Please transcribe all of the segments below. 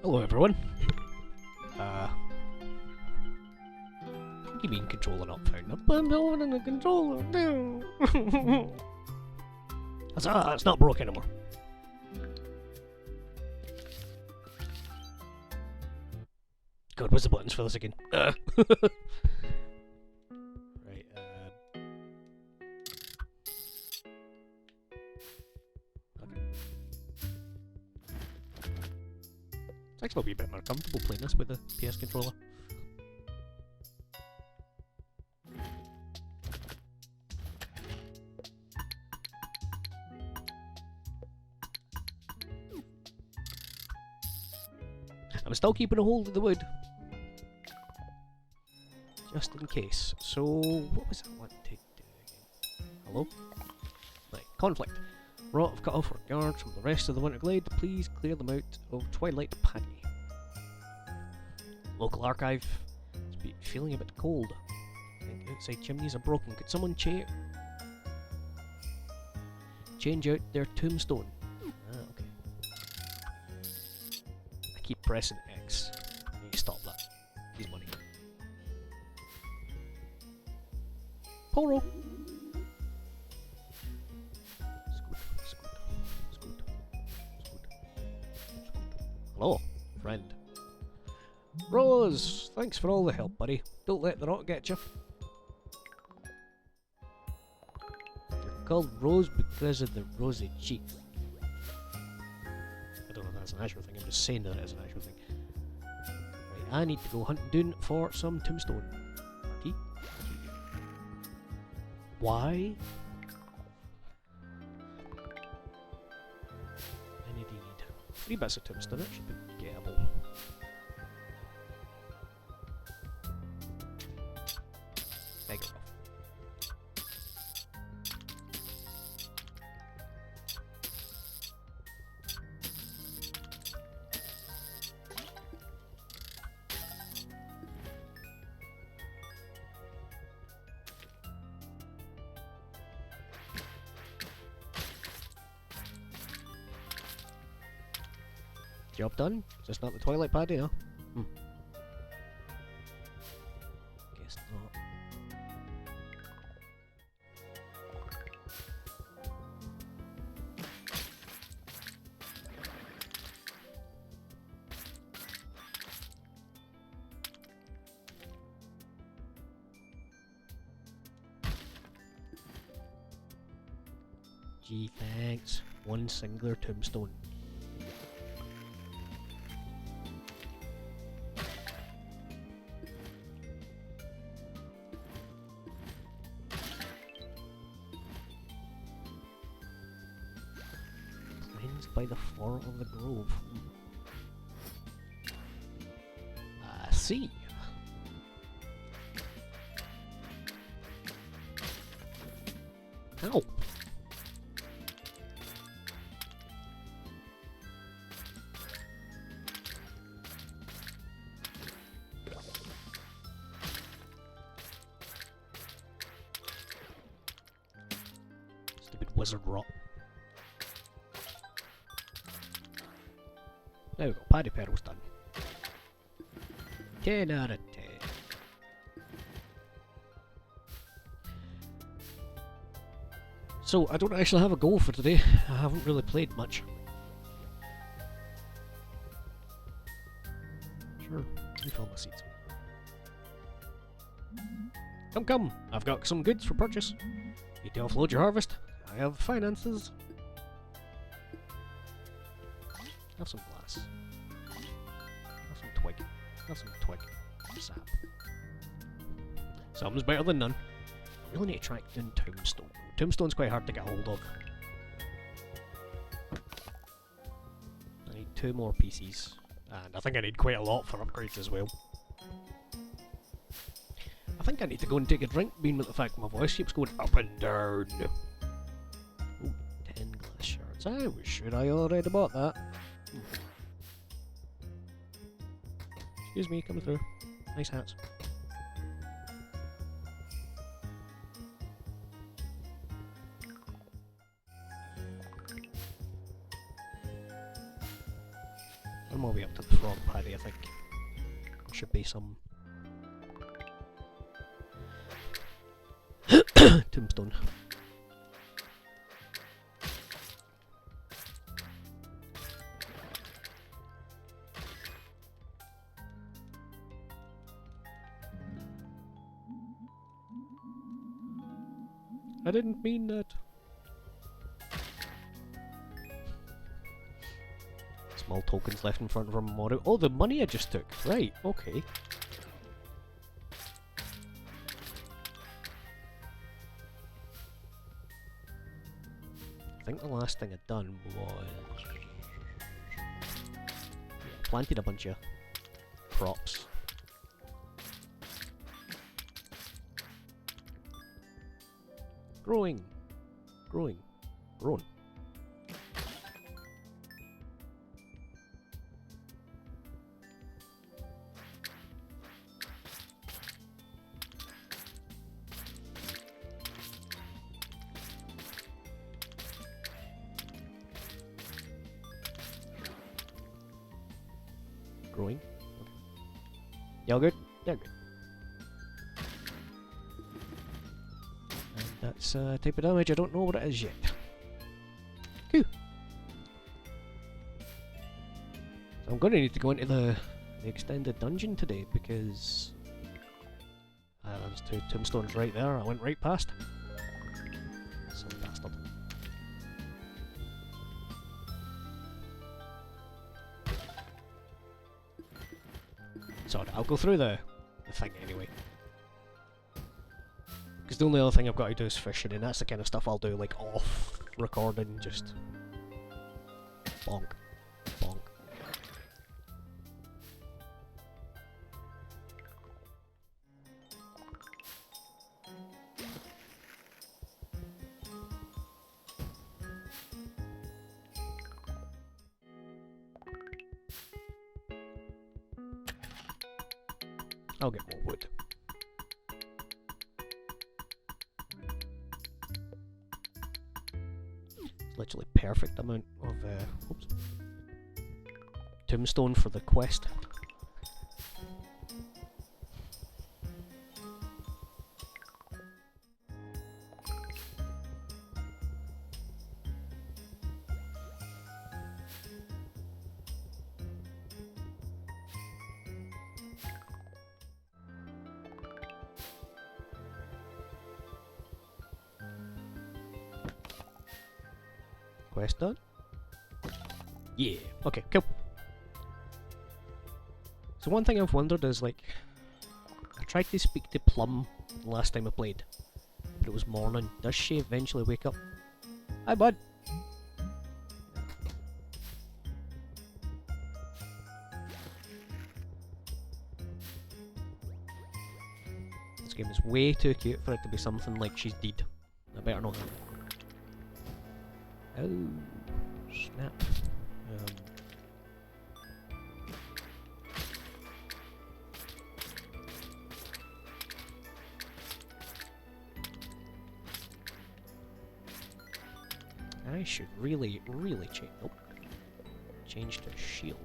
Hello everyone. What do you mean controller not found? I'm building the controller now. It's not broken anymore. God, where's the buttons for this again? Right, okay. It's actually a wee bit more comfortable playing this with the PS controller. I'm still keeping a hold of the wood. Just in case. So, what was I wanting to do again? Hello? Right, conflict. Right, I've cut off our guards from the rest of the Winter Glade. Please clear them out of Twilight Paddy. Local archive. It's feeling a bit cold. I think outside chimneys are broken. Could someone change out their tombstone? Ah, okay. I keep pressing X. I need to stop that. Use money. Poro! Scoot. Hello, friend. Rose! Thanks for all the help, buddy. Don't let the rot get you. You're called Rose because of the rosy cheek. I don't know if that's an actual thing, I'm just saying that it is an actual thing. Right, I need to go hunting down for some tombstone. Marquee? Why? Indeed. 3 bits of tombstone, it should be gettable. Take it off. Job done? Just not the Twilight Paddy, huh? Guess not. Gee, thanks. One singular tombstone. By the floor of the grove. I see. Ow. Stupid wizard rot. There we go, Paddy Pearl's done. 10 out of 10. So, I don't actually have a goal for today. I haven't really played much. Sure, refill my seeds. Come, I've got some goods for purchase. Need to offload your harvest. I have finances. Have some glass. Have some twig. Have some twig. Sap. Something's better than none. I really need to track down tombstone. Tombstone's quite hard to get hold of. I need 2 more pieces. And I think I need quite a lot for upgrades as well. I think I need to go and take a drink, being with the fact my voice keeps going up and down. Ooh, 10 glass shards. I was sure I already bought that. Excuse me, coming through. Nice hats. I'm all the way up to the frog paddy, I think. Should be some tombstone. I didn't mean that. Small tokens left in front of our memorial. Oh, the money I just took. Right, okay. I think the last thing I'd done was... planted a bunch of crops. Growing. Growing. Grown. Growing. Okay. Y'all good? Yeah, good. And that's a type of damage. I don't know what it is yet. Cool. So I'm going to need to go into the extended dungeon today because there's two tombstones right there. I went right past. Some bastard. Sorry, I'll go through the thing anyway. Because the only other thing I've got to do is fishing, and that's the kind of stuff I'll do like off recording, just bonk, bonk. I'll get more wood. It's literally perfect amount of oops, tombstone for the quest. Quest done? Yeah, okay, cool. So one thing I've wondered is, like, I tried to speak to Plum the last time I played, but it was morning. Does she eventually wake up? Hi, bud! This game is way too cute for it to be something like she's dead. I better not. Oh, snap. I should really change. Nope. Change to shield.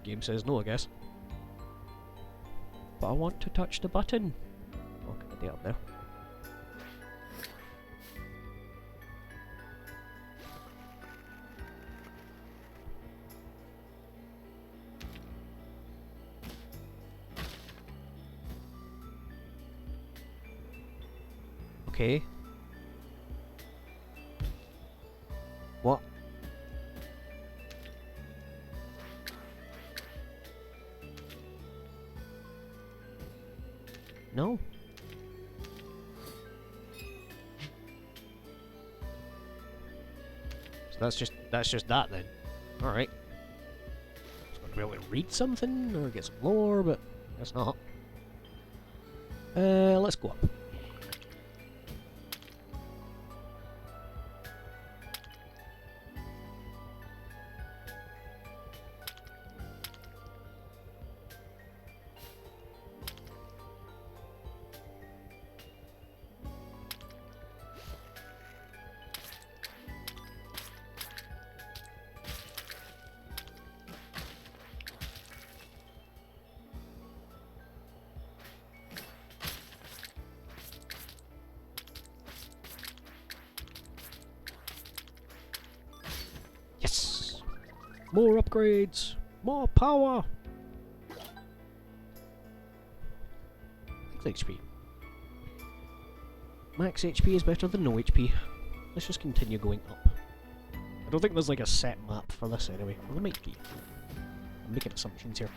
Game says no, I guess. But I want to touch the button. What can I do up there? Okay. What? No. So that's just that then. All right. I was going to be able to read something or get some lore, but that's not. Let's go up. More upgrades! More power! Max HP. Max HP is better than no HP. Let's just continue going up. I don't think there's like a set map for this anyway. Well, there might be. I'm making assumptions here.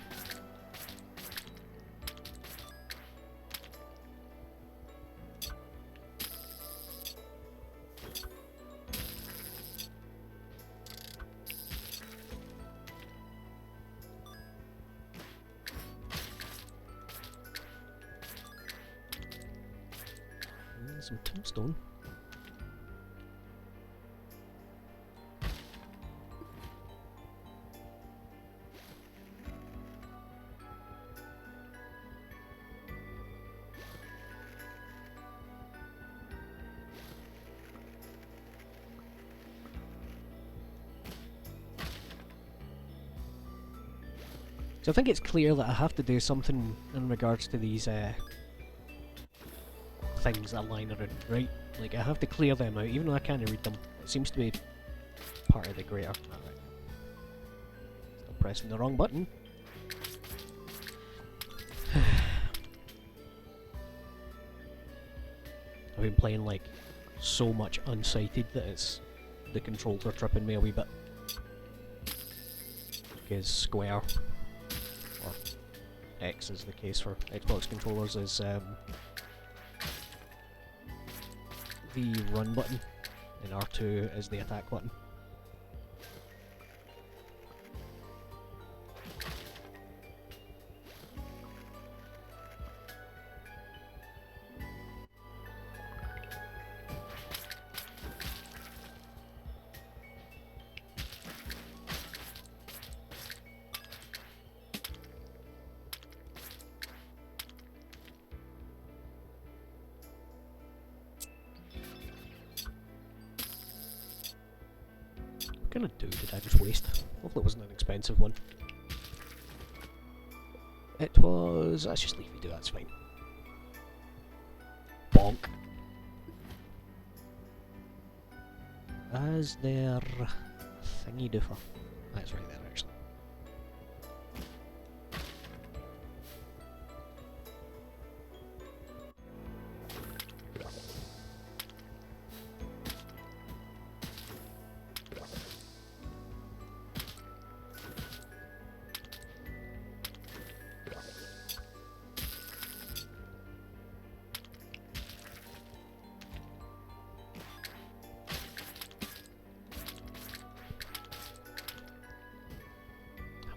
Some tombstone. So I think it's clear that I have to do something in regards to these things that line around, right? Like, I have to clear them out, even though I can't read them. It seems to be part of the greater. Alright. Still pressing the wrong button. I've been playing, like, so much unsighted that it's... the controls are tripping me a wee bit. Because square, or X is the case for Xbox controllers, is the run button, and R2 is the attack button. What kind of do did I just waste? Hopefully it wasn't an expensive one. It was... let's just leave you do that's fine. Bonk. As their thingy doofer. That's right there actually.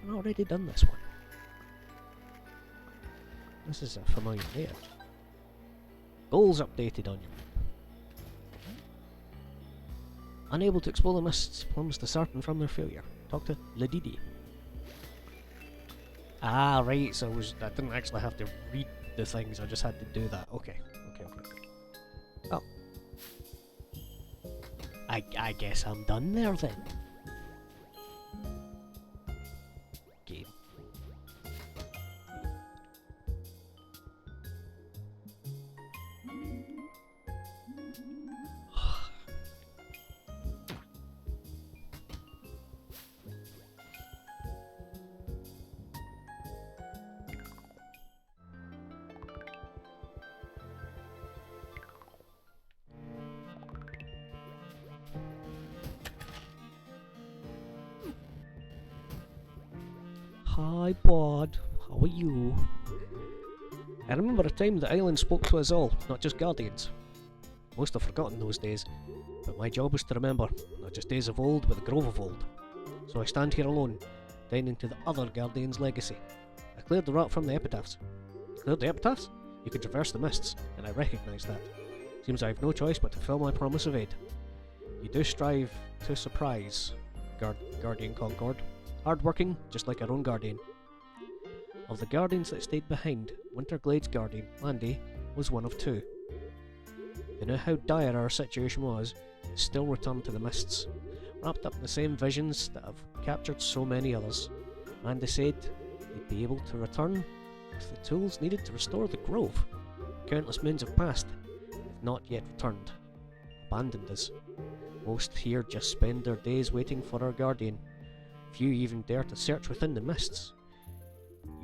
I've already done this one. This is a familiar layout. Goals updated on your map. Unable to explore the mists, plums disheartened from their failure. Talk to Glade. Ah, right, so I didn't actually have to read the things, I just had to do that. Okay. Oh. I guess I'm done there then. Game. Hi, Bod. How are you? I remember a time the island spoke to us all, not just guardians. Most have forgotten those days, but my job was to remember, not just days of old, but the grove of old. So I stand here alone, tending to the other guardian's legacy. I cleared the rot from the epitaphs. Cleared the epitaphs? You could traverse the mists, and I recognise that. Seems I have no choice but to fulfill my promise of aid. You do strive to surprise, Guardian Concord. Hard-working, just like our own guardian. Of the guardians that stayed behind, Winter Glade's guardian, Landy, was one of two. They knew how dire our situation was, yet still returned to the mists, wrapped up in the same visions that have captured so many others. Landy said they'd be able to return with the tools needed to restore the grove. Countless moons have passed, they've not yet returned. Abandoned us. Most here just spend their days waiting for our guardian. Few even dare to search within the mists.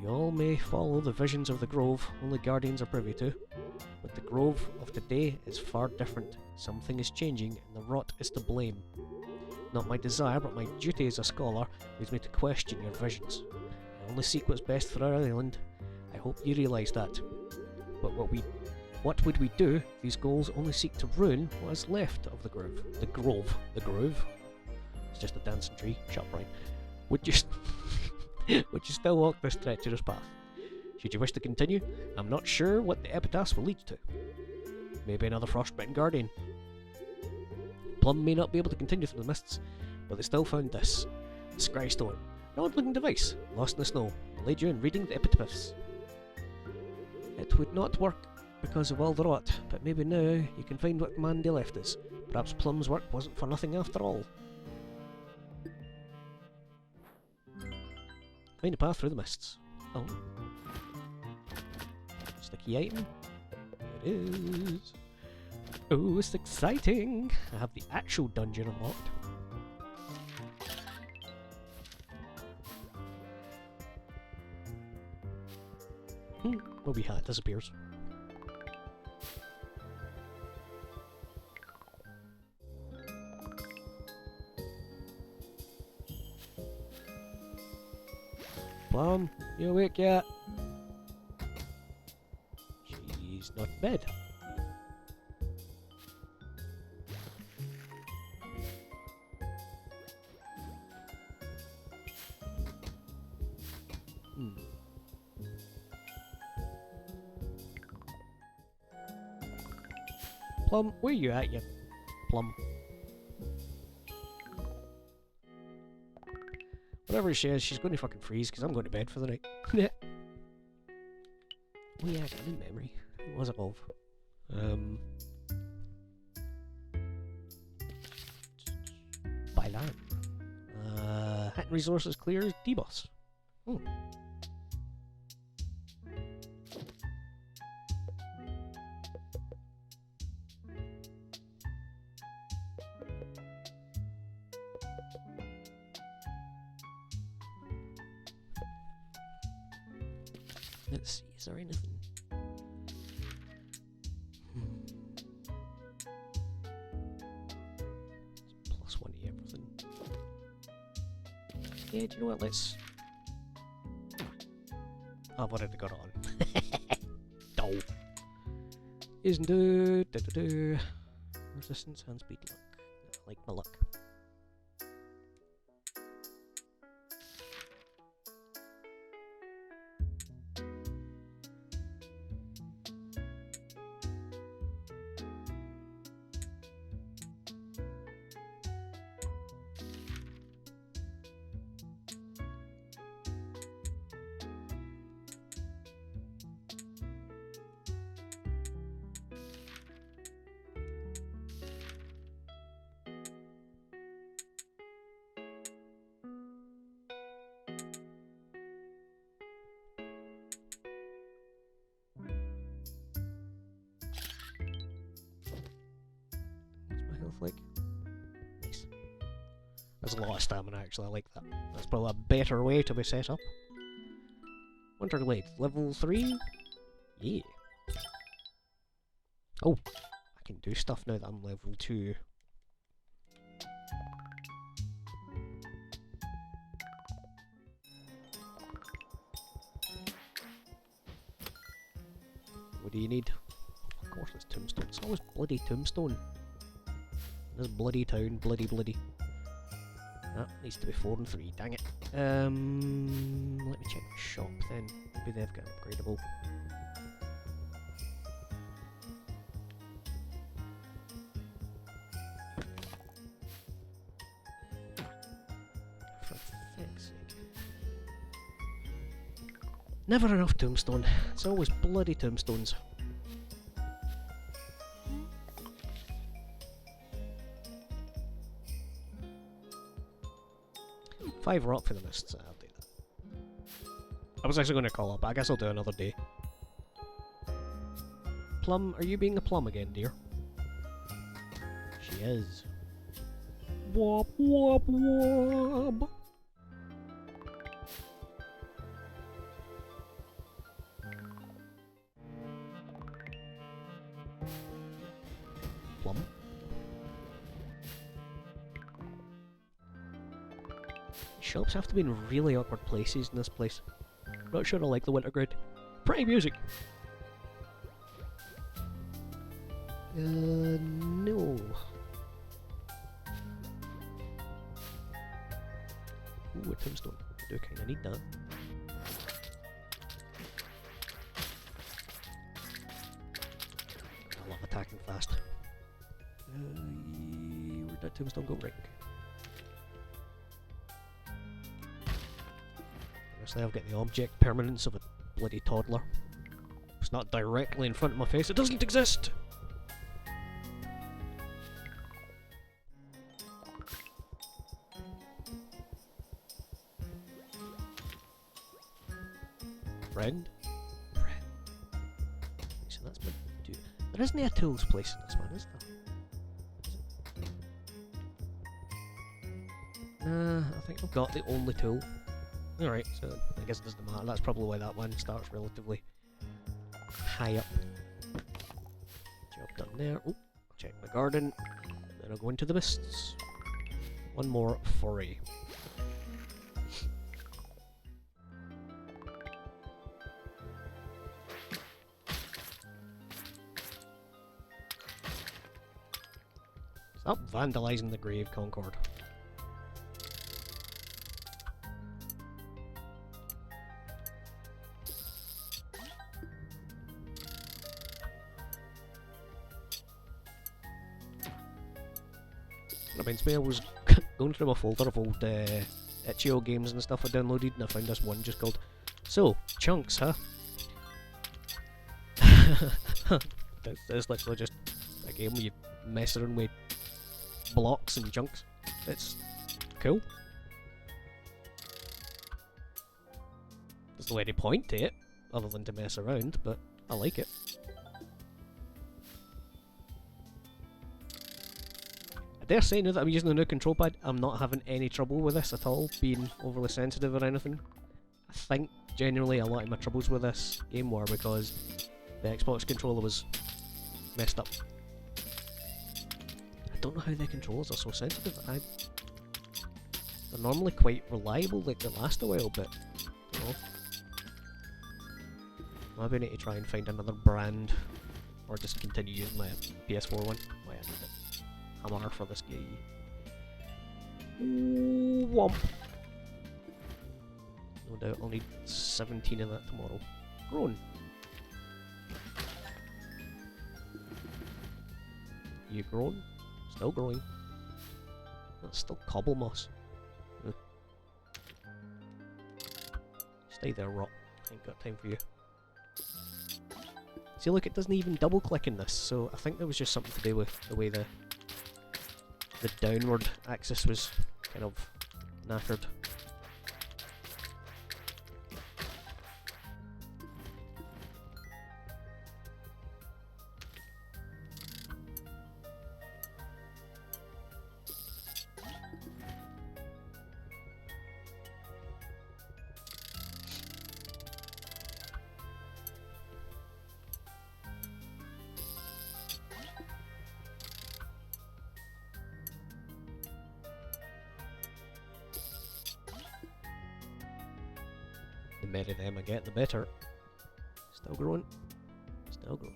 You all may follow the visions of the grove only guardians are privy to, but the grove of today is far different. Something is changing, and the rot is to blame. Not my desire, but my duty as a scholar leads me to question your visions. I only seek what's best for our island. I hope you realise that. But what would we do if these goals only seek to ruin what is left of the grove? The grove. The grove? It's just a dancing tree. Shut up, Brian. Would you would you still walk this treacherous path? Should you wish to continue, I'm not sure what the epitaph will lead to. Maybe another frostbitten guardian. Plum may not be able to continue through the mists, but they still found this. The scry stone. An odd-looking device, lost in the snow. Delayed you in reading the epitaphs. It would not work because of all the rot, but maybe now you can find what command they left us. Perhaps Plum's work wasn't for nothing after all. Find a path through the mists. Oh. Sticky item. There it is. Oh, it's exciting! I have the actual dungeon unlocked. What we had disappears. Plum, you awake yet? She's not in bed. Plum, where you at, you Plum? Whatever she is, she's going to fucking freeze because I'm going to bed for the night. Oh yeah, I got in memory. What was it of? By land. Hitting resources clear is D-boss. Oh. Let's see, is there anything? It's +1 to everything. Yeah, do you know what, let's... I've already got it on. Dull. Isn't do. Resistance and speed luck. I like my luck. Like, nice. There's a lot of stamina actually, I like that. That's probably a better way to be set up. Winter Glade, level 3? Yeah. Oh, I can do stuff now that I'm level 2. What do you need? Of course it's tombstone. It's always bloody tombstone. This bloody town, bloody. That needs to be 4 and 3, dang it. Let me check the shop then. Maybe they've got upgradable. For fuck's sake. Never enough tombstone. It's always bloody tombstones. 5 rock for the mists, I'll do that. I was actually going to call up, but I guess I'll do another day. Plum, are you being a plum again, dear? She is. Wop wop wop! shops have to be in really awkward places in this place. Not sure I like the winter grid. Pretty music. No. Ooh, a tombstone. I do kinda need that. I love attacking fast. Where'd that tombstone go? Right. Obviously I've got the object permanence of a bloody toddler. It's not directly in front of my face. It doesn't exist! Friend? Friend. So that's my dude. There isn't a tools place in this one, is there? Nah, I think I've got the only tool. Alright, so I guess it doesn't matter. That's probably why that one starts relatively high up. Job done there. Oh, check my garden. Then I'll go into the mists. One more foray. Stop vandalising the grave, Concord. Reminds me, I was going through my folder of old itch.io games and stuff I downloaded, and I found this one just called So, Chunks, huh? It's literally just a game where you mess around with blocks and chunks. It's cool. There's no any point to it, other than to mess around, but I like it. I dare say, now that I'm using the new control pad, I'm not having any trouble with this at all, being overly sensitive or anything. I think, generally, a lot of my troubles with this game were because the Xbox controller was messed up. I don't know how the controllers are so sensitive. They're normally quite reliable, like they last a while, but you know. Maybe I need to try and find another brand, or just continue using my PS4 one. Why I need it. Hammer for this guy. Ooh, womp. No doubt I'll need 17 of that tomorrow. Grown. You grown? Still growing. That's still cobble moss. Stay there, rot. Ain't got time for you. See, look, it doesn't even double click in this, so I think there was just something to do with the way the downward axis was kind of knackered. The more of them I get, the better. Still growing. Still growing.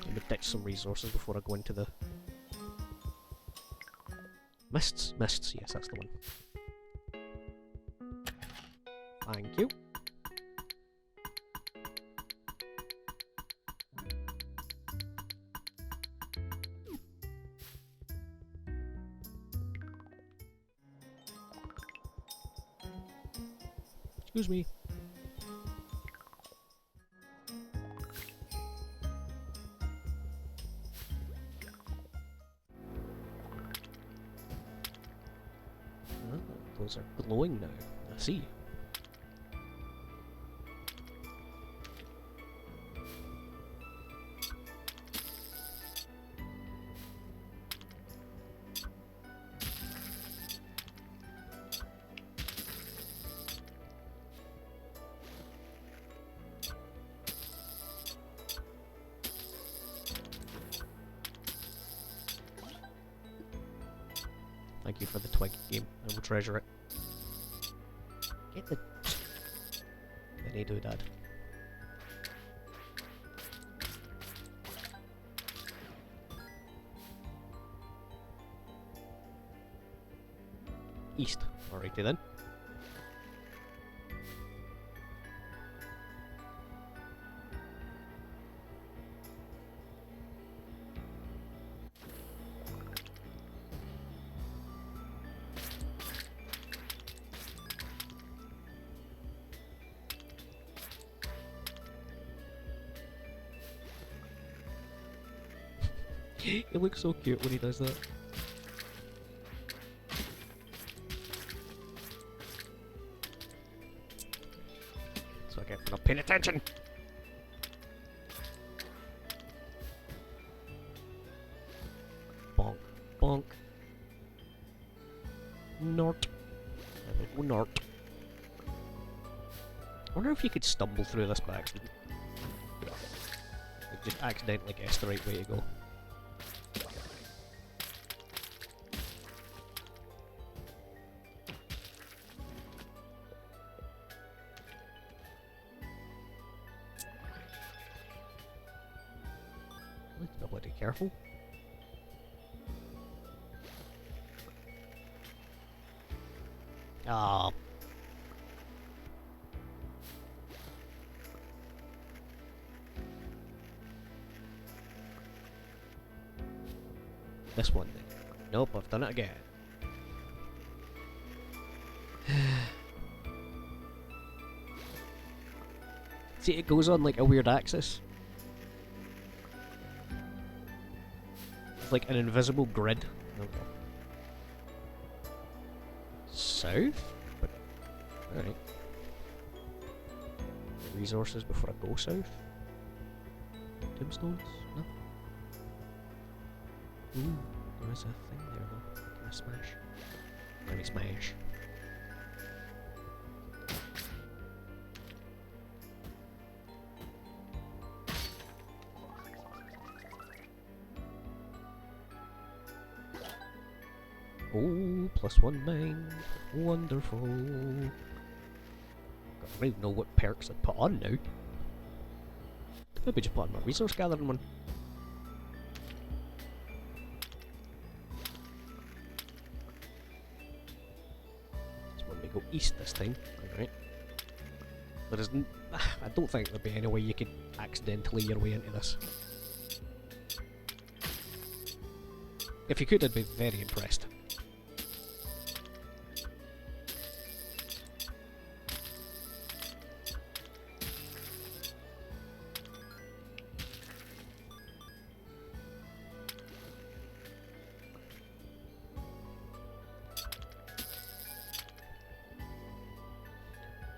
Let me ditch some resources before I go into the mists. Mists, yes, that's the one. Thank you. Excuse me. Oh, those are glowing now. I see. Thank you for the twig, game. I will treasure it. Get the... Any doodad. East. Alrighty then. It looks so cute when he does that. So I get for not paying attention. Bonk, bonk. Nort. I will nort. I wonder if you could stumble through this by accident. Like just accidentally guess the right way to go. Let's be bloody careful. Ah. This one then. Nope, I've done it again. See, it goes on like a weird axis. It's like an invisible grid. Okay. South? But, alright. Resources before I go south? Tombstones? No? Ooh, there is a thing there though. Can I smash? Let me smash. Oh, +1 mine. Wonderful. I don't even know what perks I'd put on now. Maybe just put on my resource gathering one. So when we go east this time, alright. There isn't. I don't think there'd be any way you could accidentally your way into this. If you could, I'd be very impressed.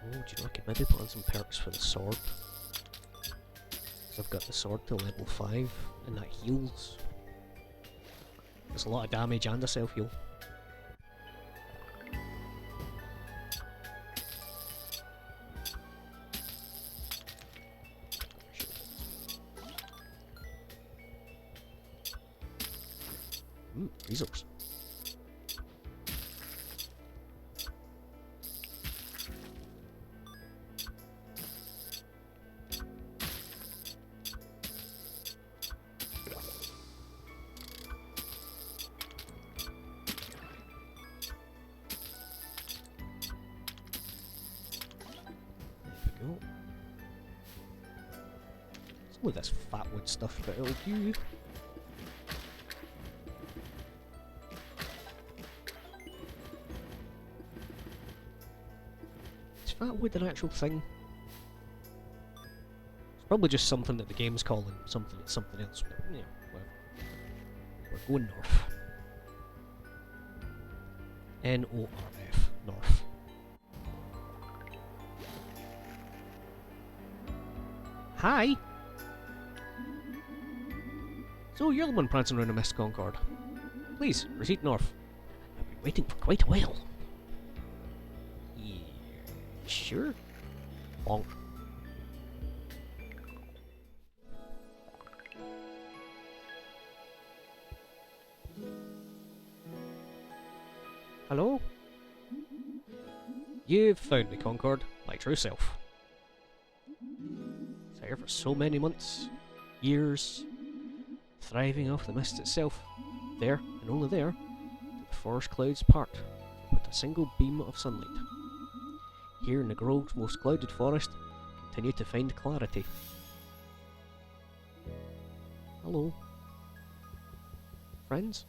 Oh, do you know, I could maybe put on some perks for the sword. So I've got the sword to level 5, and that heals. There's a lot of damage and a self-heal. Resource. Go. Some of this fatwood stuff, but it'll do. Is fatwood an actual thing? It's probably just something that the game's calling something. It's something else. But, yeah, whatever. We're going north. N-O-R-F. North. Hi! So you're the one prancing around a Mist Concord. Please, proceed north. I've been waiting for quite a while. Yeah, sure. Bonk. Hello? You've found me, Concord, my true self. It's here for so many months, years, thriving off the mist itself. There, and only there, do the forest clouds part, with a single beam of sunlight. Here in the grove's most clouded forest, continue to find clarity. Hello. Friends?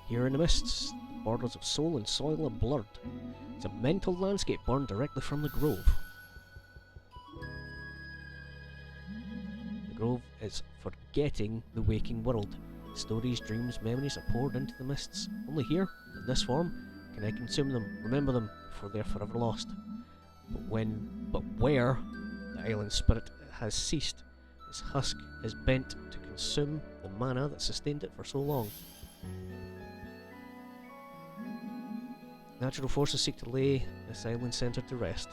Here in the mists, the borders of soul and soil are blurred. It's a mental landscape born directly from the grove. The grove is forgetting the waking world. Stories, dreams, memories are poured into the mists. Only here, in this form, can I consume them, remember them, before they are forever lost. But where the island spirit has ceased, its husk is bent to consume the mana that sustained it for so long. Natural forces seek to lay this island centre to rest,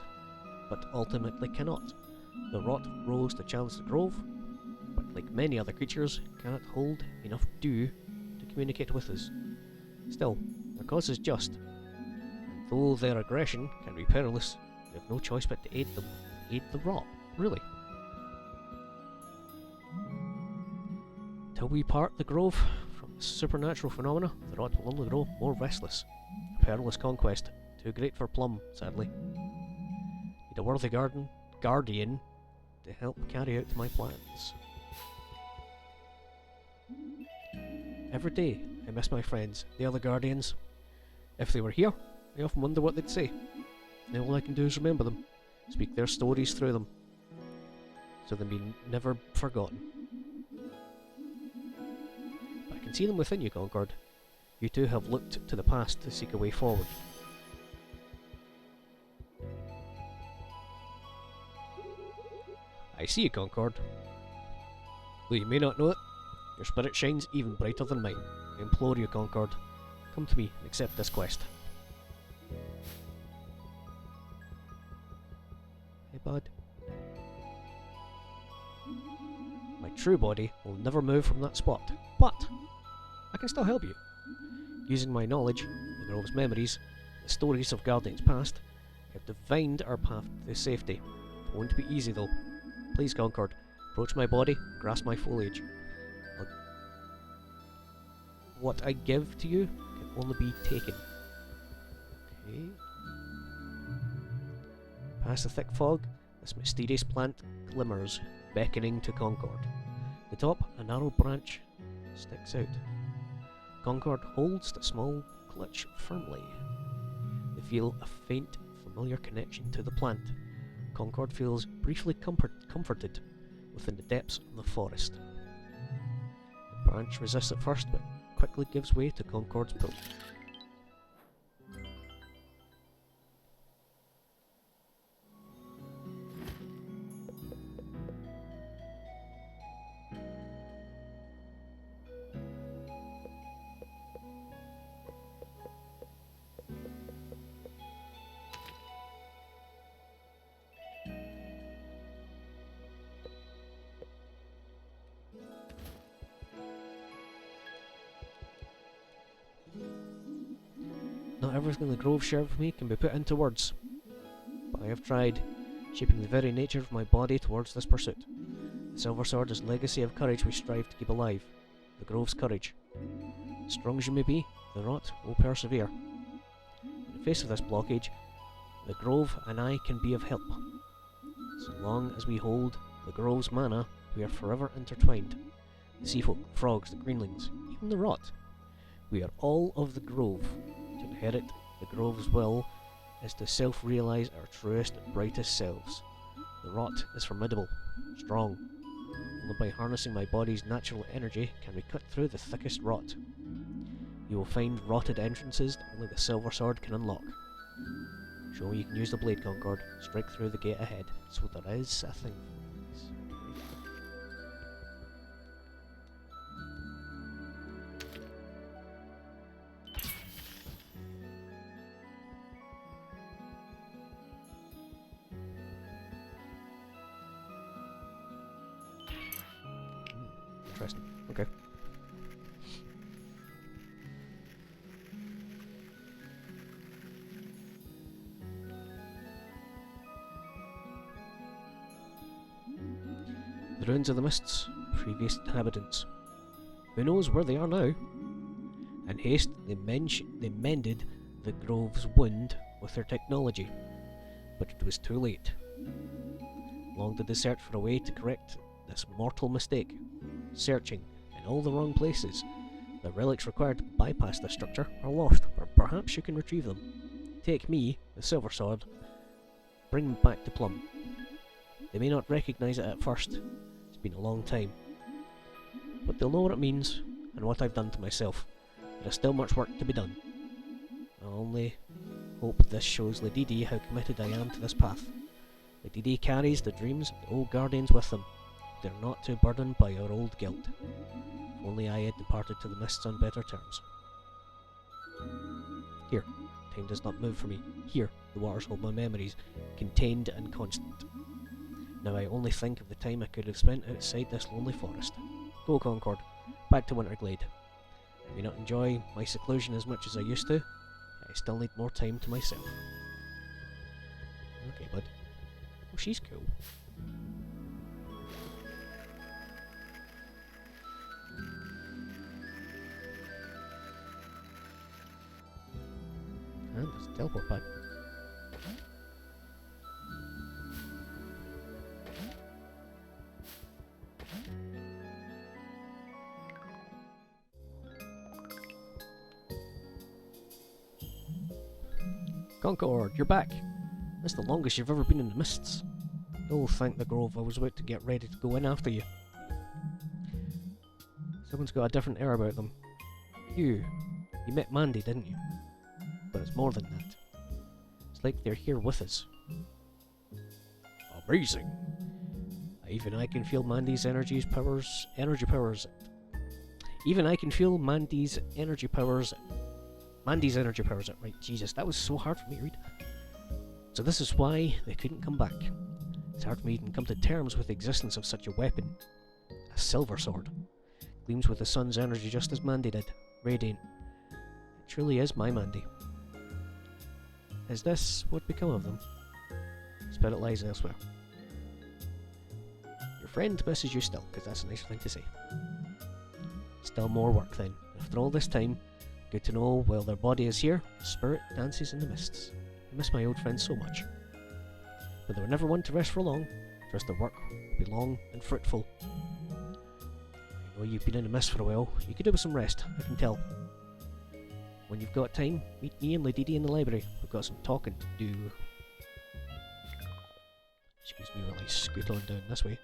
but ultimately cannot. The rot rose to challenge the grove, but like many other creatures, cannot hold enough dew to communicate with us. Still, their cause is just, and though their aggression can be perilous, we have no choice but to aid them, aid the rot, really. Till we part the grove from the supernatural phenomena, the rot will only grow more restless. A perilous conquest, too great for Plum, sadly. Need a worthy guardian to help carry out my plans. Every day, I miss my friends, the other guardians. If they were here, I often wonder what they'd say. And all I can do is remember them, speak their stories through them, so they'll be never forgotten. But I can see them within you, Concord. You too have looked to the past to seek a way forward. I see you, Concord. Though you may not know it, your spirit shines even brighter than mine. I implore you, Concord, come to me and accept this quest. Hey, bud. My true body will never move from that spot, but I can still help you. Using my knowledge, the grove's memories, the stories of Guardians past, I have divined our path to safety. It won't be easy though. Please, Concord, approach my body, grasp my foliage. What I give to you can only be taken. Okay. Past the thick fog, this mysterious plant glimmers, beckoning to Concord. At the top, a narrow branch sticks out. Concord holds the small clutch firmly. They feel a faint, familiar connection to the plant. Concord feels briefly comforted within the depths of the forest. The branch resists at first, but quickly gives way to Concord's pull. Not everything the grove shared with me can be put into words, but I have tried, shaping the very nature of my body towards this pursuit. The Silver Sword is a legacy of courage we strive to keep alive, the grove's courage. Strong as you may be, the rot will persevere. In the face of this blockage, the grove and I can be of help. So long as we hold the grove's mana, we are forever intertwined. The seafolk, the frogs, the greenlings, even the rot. We are all of the grove. To inherit the grove's will is to self-realise our truest, brightest selves. The rot is formidable, strong. Only by harnessing my body's natural energy can we cut through the thickest rot. You will find rotted entrances that only the Silver Sword can unlock. Show me you can use the blade, Concord. Strike through the gate ahead, so there is a thing. Interesting. Okay. The ruins of the Mist's previous inhabitants. Who knows where they are now? In haste, they mended the grove's wound with their technology, but it was too late. Long did they search for a way to correct this mortal mistake, searching in all the wrong places. The relics required to bypass the structure are lost, or perhaps you can retrieve them. Take me, the Silver Sword, bring them back to Plum. They may not recognise it at first. It's been a long time. But they'll know what it means, and what I've done to myself. There is still much work to be done. I only hope this shows Glade how committed I am to this path. Glade carries the dreams of the old guardians with them. They're not too burdened by our old guilt. If only I had departed to the mists on better terms. Here, time does not move for me. Here, the waters hold my memories, contained and constant. Now I only think of the time I could have spent outside this lonely forest. Go Concord, back to Winterglade. I may not enjoy my seclusion as much as I used to. I still need more time to myself. Okay, bud. Oh, she's cool. And there's a teleport pad. Concord, you're back! That's the longest you've ever been in the mists. Oh, thank the grove, I was about to get ready to go in after you. Someone's got a different air about them. You met Mandy, didn't you? But it's more than that. It's like they're here with us. Amazing! Even I can feel Mandy's energy powers. Even I can feel Mandy's energy powers. Right, Jesus, that was so hard for me to read. So this is why they couldn't come back. It's hard for me to even come to terms with the existence of such a weapon. A silver sword. Gleams with the sun's energy just as Mandy did. Radiant. It truly is my Mandy. Is this what become of them? Spirit lies elsewhere. Your friend misses you still, because that's a nice thing to say. Still more work then. After all this time, good to know while their body is here, spirit dances in the mists. I miss my old friends so much. But they were never one to rest for long. The rest of their work will be long and fruitful. I know you've been in the mist for a while. You could do with some rest, I can tell. When you've got time, meet me and Glade in the library. We've got some talking to do. Excuse me while I scoot on down this way.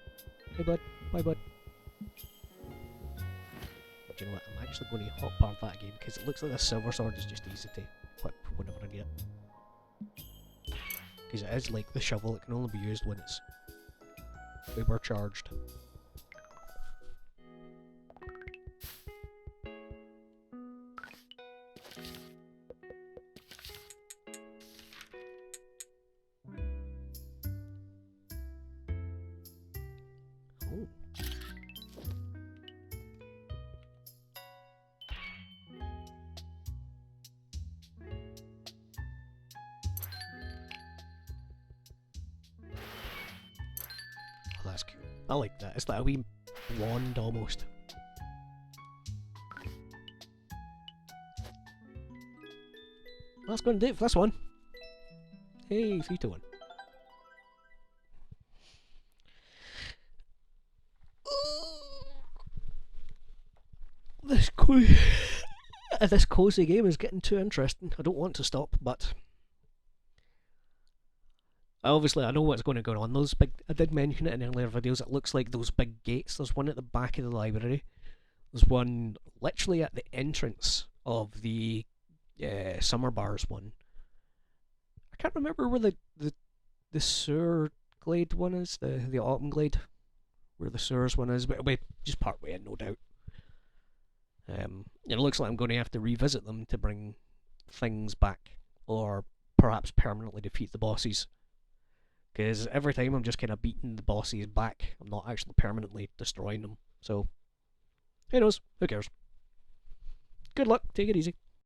Hey bud, bye bud. Do you know what, I'm actually going to hotbar that again because it looks like this silver sword is just easy to equip whenever I need it. Because it is like the shovel, it can only be used when it's uber-charged. Oh. Oh, that's cool. I like that. It's like a wee wand almost. That's going to do it for this one. Hey, 3 to 1. This cozy game is getting too interesting. I don't want to stop, but obviously I know what's going to go on. Those big, I did mention it in earlier videos, it looks like those big gates. There's one at the back of the library. There's one literally at the entrance of the summer bars one. I can't remember where the sewer glade one is, the autumn glade, where the sewers one is, but just part way in, no doubt. It looks like I'm going to have to revisit them to bring things back, or perhaps permanently defeat the bosses. Because every time I'm just kind of beating the bosses back, I'm not actually permanently destroying them. So, who knows? Who cares? Good luck, take it easy.